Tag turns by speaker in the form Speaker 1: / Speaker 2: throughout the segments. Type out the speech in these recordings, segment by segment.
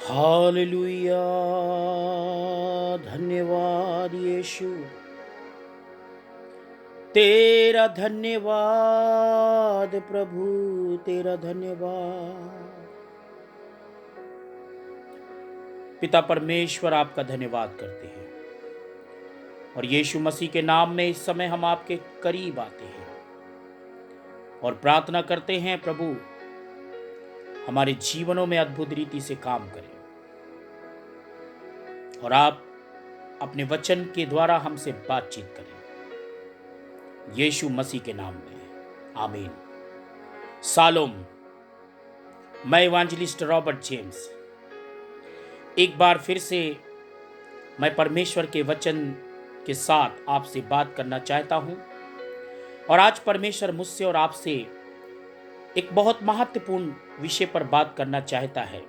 Speaker 1: Hallelujah. धन्यवाद यीशु, तेरा धन्यवाद प्रभु, तेरा धन्यवाद। पिता परमेश्वर आपका धन्यवाद करते हैं और यीशु मसीह के नाम में इस समय हम आपके करीब आते हैं और प्रार्थना करते हैं प्रभु, हमारे जीवनों में अद्भुत रीति से काम करें और आप अपने वचन के द्वारा हमसे बातचीत करें, यीशु मसीह के नाम में आमीन। सालोम। मैं इवांजलिस्ट रॉबर्ट जेम्स एक बार फिर से मैं परमेश्वर के वचन के साथ आपसे बात करना चाहता हूं और आज परमेश्वर मुझसे और आपसे एक बहुत महत्वपूर्ण विषय पर बात करना चाहता है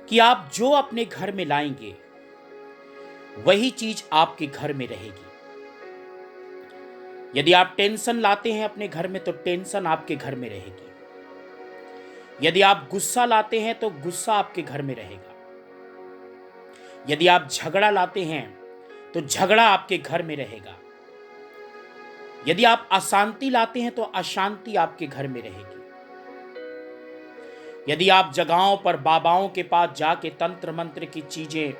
Speaker 1: कि आप जो अपने घर में लाएंगे वही चीज आपके घर में रहेगी। यदि आप टेंशन लाते हैं अपने घर में तो टेंशन आपके घर में रहेगी। यदि आप गुस्सा लाते हैं तो गुस्सा आपके घर में रहेगा। यदि आप झगड़ा लाते हैं तो झगड़ा आपके घर में रहेगा। यदि आप अशांति लाते हैं तो अशांति आपके घर में रहेगी। यदि आप जगहों पर बाबाओं के पास जाके तंत्र मंत्र की चीजें,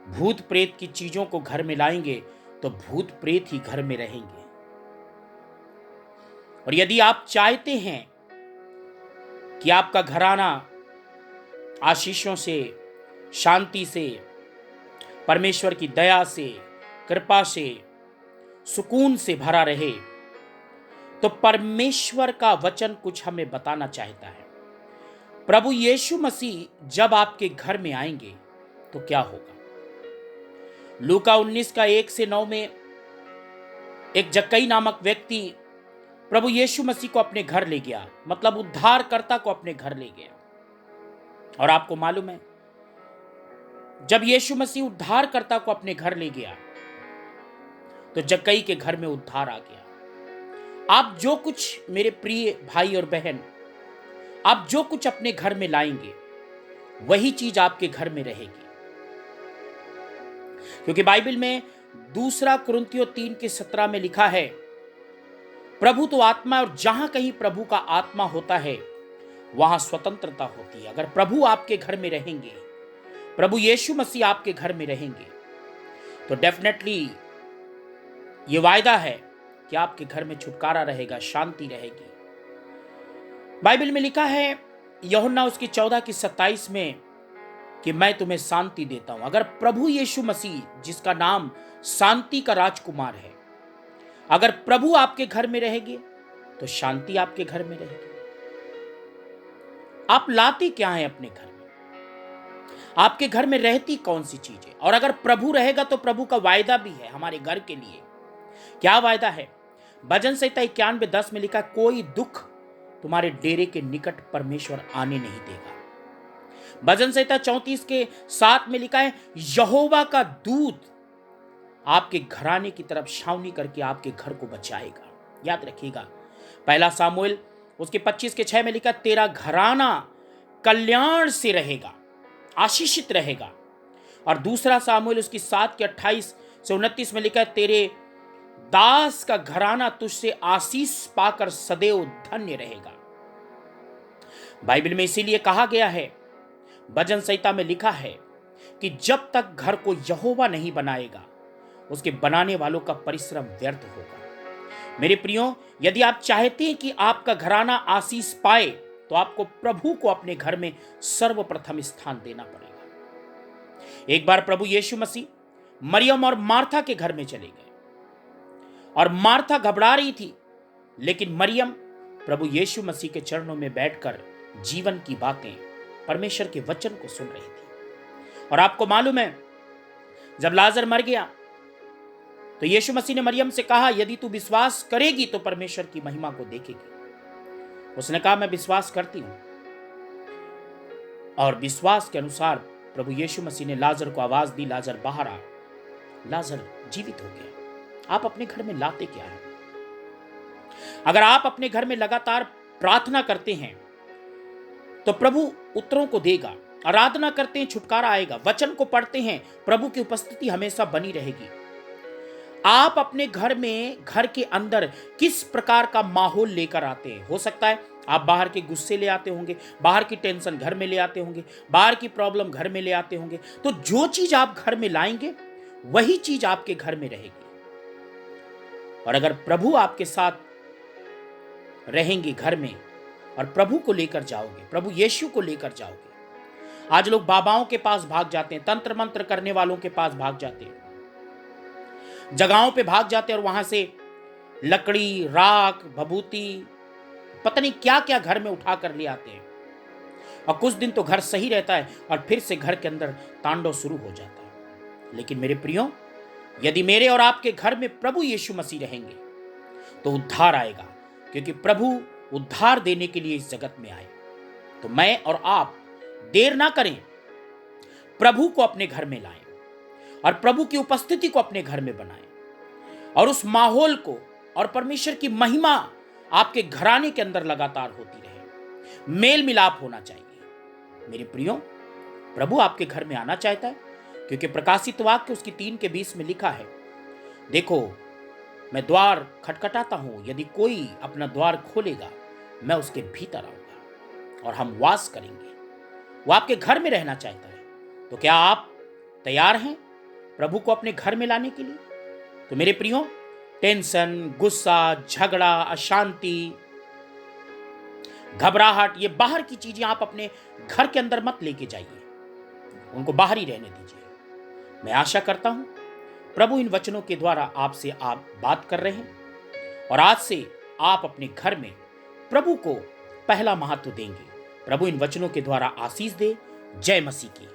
Speaker 1: भूत प्रेत की चीजों को घर में लाएंगे तो भूत प्रेत ही घर में रहेंगे। और यदि आप चाहते हैं कि आपका घराना आशीषों से, शांति से, परमेश्वर की दया से, कृपा से, सुकून से भरा रहे, तो परमेश्वर का वचन कुछ हमें बताना चाहता है। प्रभु यीशु मसीह जब आपके घर में आएंगे तो क्या होगा। लूका 19 का 1 से 9 में एक जक्कई नामक व्यक्ति प्रभु यीशु मसीह को अपने घर ले गया, मतलब उद्धारकर्ता को अपने घर ले गया। और आपको मालूम है, जब यीशु मसीह उद्धारकर्ता को अपने घर ले गया तो जक्कई के घर में उद्धार आ गया। आप जो कुछ, मेरे प्रिय भाई और बहन, आप जो कुछ अपने घर में लाएंगे वही चीज आपके घर में रहेगी। क्योंकि बाइबल में 2 कुरिन्थियों 3 के 17 में लिखा है, प्रभु तो आत्मा है और जहां कहीं प्रभु का आत्मा होता है वहां स्वतंत्रता होती है। अगर प्रभु आपके घर में रहेंगे, प्रभु यीशु मसीह आपके घर में रहेंगे, तो डेफिनेटली ये वायदा है कि आपके घर में छुटकारा रहेगा, शांति रहेगी। बाइबल में लिखा है यूहन्ना उसकी 14 की 27 में कि मैं तुम्हें शांति देता हूं। अगर प्रभु यीशु मसीह, जिसका नाम शांति का राजकुमार है, अगर प्रभु आपके घर में रहेंगे तो शांति आपके घर में रहेगी। आप लाते क्या हैं अपने घर में? आपके घर में रहती कौन सी चीज है? और अगर प्रभु रहेगा तो प्रभु का वायदा भी है हमारे घर के लिए। क्या वायदा है? भजन संहिता 91:10 में लिखा, कोई दुख तुम्हारे डेरे के निकट परमेश्वर आने नहीं देगा। भजन संहिता 34 के 7 में लिखा है, यहोवा का दूत आपके घराने की तरफ छावनी करके आपके घर को बचाएगा। याद रखिएगा, 1 सामुएल उसके 25 के 6 में लिखा, तेरा घराना कल्याण से रहेगा, आशीषित रहेगा। और 2 सामुएल उसकी 7 के 28 से 29 में लिखा है, तेरे दास का घराना तुझसे आशीष पाकर सदैव धन्य रहेगा। बाइबल में इसीलिए कहा गया है, भजन संहिता में लिखा है कि जब तक घर को यहोवा नहीं बनाएगा उसके बनाने वालों का परिश्रम व्यर्थ होगा। मेरे प्रियो, यदि आप चाहते हैं कि आपका घराना आशीष पाए तो आपको प्रभु को अपने घर में सर्वप्रथम स्थान देना पड़ेगा। एक बार प्रभु यीशु मसीह मरियम और मार्था के घर में चले गए और मार्था घबरा रही थी, लेकिन मरियम प्रभु यीशु मसीह के चरणों में बैठकर जीवन की बातें, परमेश्वर के वचन को सुन रही थी। और आपको मालूम है, जब लाजर मर गया तो यीशु मसीह ने मरियम से कहा, यदि तू विश्वास करेगी तो परमेश्वर की महिमा को देखेगी। उसने कहा, मैं विश्वास करती हूं। और विश्वास के अनुसार प्रभु यीशु मसीह ने लाजर को आवाज दी, लाजर बाहर आ। लाजर जीवित हो गया। आप अपने घर में लाते क्या है? अगर आप अपने घर में लगातार प्रार्थना करते हैं तो प्रभु उत्तरों को देगा। आराधना करते हैं, छुटकारा आएगा। वचन को पढ़ते हैं, प्रभु की उपस्थिति हमेशा बनी रहेगी। आप अपने घर में, घर के अंदर किस प्रकार का माहौल लेकर आते हैं? हो सकता है आप बाहर के गुस्से ले आते होंगे, बाहर की टेंशन घर में ले आते होंगे, बाहर की प्रॉब्लम घर में ले आते होंगे। तो जो चीज आप घर में लाएंगे वही चीज आपके घर में रहेगी। और अगर प्रभु आपके साथ रहेंगे घर में और प्रभु को लेकर जाओगे, प्रभु यीशु को लेकर जाओगे। आज लोग बाबाओं के पास भाग जाते हैं, तंत्र मंत्र करने वालों के पास भाग जाते हैं, जगहों पे भाग जाते हैं और वहां से लकड़ी, राख, भभूति, पता नहीं क्या क्या घर में उठा कर ले आते हैं। और कुछ दिन तो घर सही रहता है और फिर से घर के अंदर तांडव शुरू हो जाता है। लेकिन मेरे प्रियो, यदि मेरे और आपके घर में प्रभु यीशु मसीह रहेंगे तो उद्धार आएगा, क्योंकि प्रभु उद्धार देने के लिए इस जगत में आए। तो मैं और आप देर ना करें, प्रभु को अपने घर में लाएं और प्रभु की उपस्थिति को अपने घर में बनाएं और उस माहौल को और परमेश्वर की महिमा आपके घराने के अंदर लगातार होती रहे। मेल मिलाप होना चाहिए। मेरे प्रियो, प्रभु आपके घर में आना चाहता है, क्योंकि प्रकाशित वाक्य उसकी 3:20 में लिखा है, देखो मैं द्वार खटखटाता हूं, यदि कोई अपना द्वार खोलेगा मैं उसके भीतर आऊंगा और हम वास करेंगे। वो आपके घर में रहना चाहता है। तो क्या आप तैयार हैं प्रभु को अपने घर में लाने के लिए? तो मेरे प्रियो, टेंशन, गुस्सा, झगड़ा, अशांति, घबराहट, ये बाहर की चीजें आप अपने घर के अंदर मत लेके जाइए, उनको बाहर ही रहने दीजिए। मैं आशा करता हूं प्रभु इन वचनों के द्वारा आपसे आप बात कर रहे हैं और आज से आप अपने घर में प्रभु को पहला महत्व देंगे। प्रभु इन वचनों के द्वारा आशीष दे। जय मसीह की।